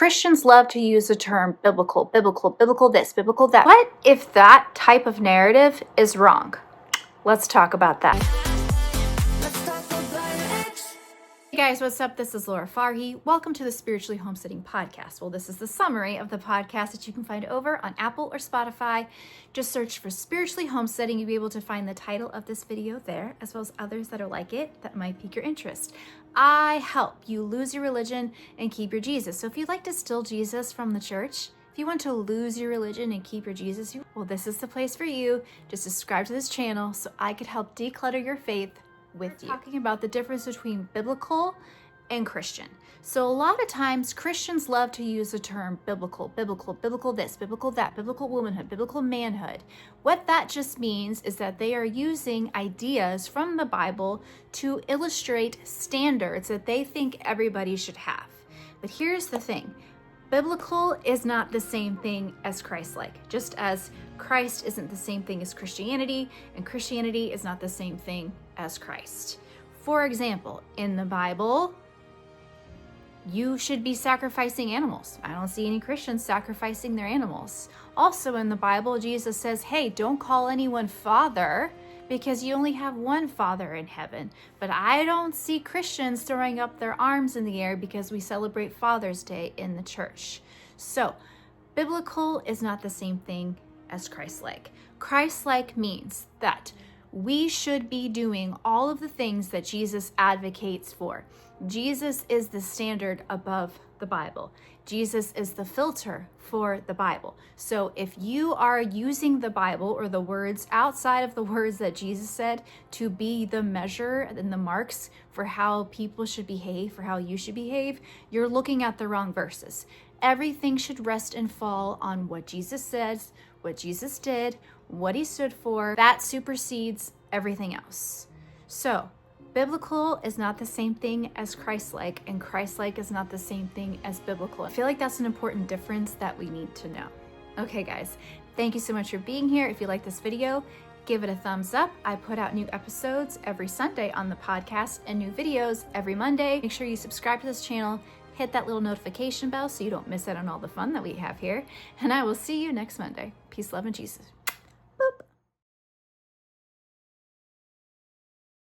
Christians love to use the term biblical, biblical this, biblical that. What if that type of narrative is wrong? Let's talk about that. Hey guys, what's up? This is Laura Farhi. Welcome to the Spiritually Homesteading Podcast. Well, this is the summary of the podcast that you can find over on Apple or Spotify. Just search for Spiritually Homesteading. You'll be able to find the title of this video there, as well as others that are like it that might pique your interest. I help you lose your religion and keep your Jesus. So if you'd like to steal Jesus from the church, if you want to lose your religion and keep your Jesus, well, this is the place for you. Just subscribe to this channel so I could help declutter your faith with you. Talking about the difference between biblical and Christian. So a lot of times Christians love to use the term biblical this, biblical that, biblical womanhood, biblical manhood. What that just means is that they are using ideas from the Bible to illustrate standards that they think everybody should have. But here's the thing. Biblical is not the same thing as Christlike, just as Christ isn't the same thing as Christianity, and Christianity is not the same thing as Christ. For example, in the Bible, you should be sacrificing animals. I don't see any Christians sacrificing their animals. Also in the Bible, Jesus says, hey, don't call anyone father because you only have one Father in heaven. But I don't see Christians throwing up their arms in the air because we celebrate Father's Day in the church. So, biblical is not the same thing as Christlike. Christlike means that we should be doing all of the things that Jesus advocates for. Jesus is the standard above the Bible. Jesus is the filter for the Bible. So if you are using the Bible or the words outside of the words that Jesus said to be the measure and the marks for how people should behave, for how you should behave, you're looking at the wrong verses. Everything should rest and fall on what Jesus says, what Jesus did, what he stood for. That supersedes everything else. So, biblical is not the same thing as Christlike, and Christlike is not the same thing as biblical. I feel like that's an important difference that we need to know. Okay, guys, thank you so much for being here. If you like this video, give it a thumbs up. I put out new episodes every Sunday on the podcast and new videos every Monday. Make sure you subscribe to this channel, hit that little notification bell so you don't miss out on all the fun that we have here, and I will see you next Monday. Peace, love, and Jesus.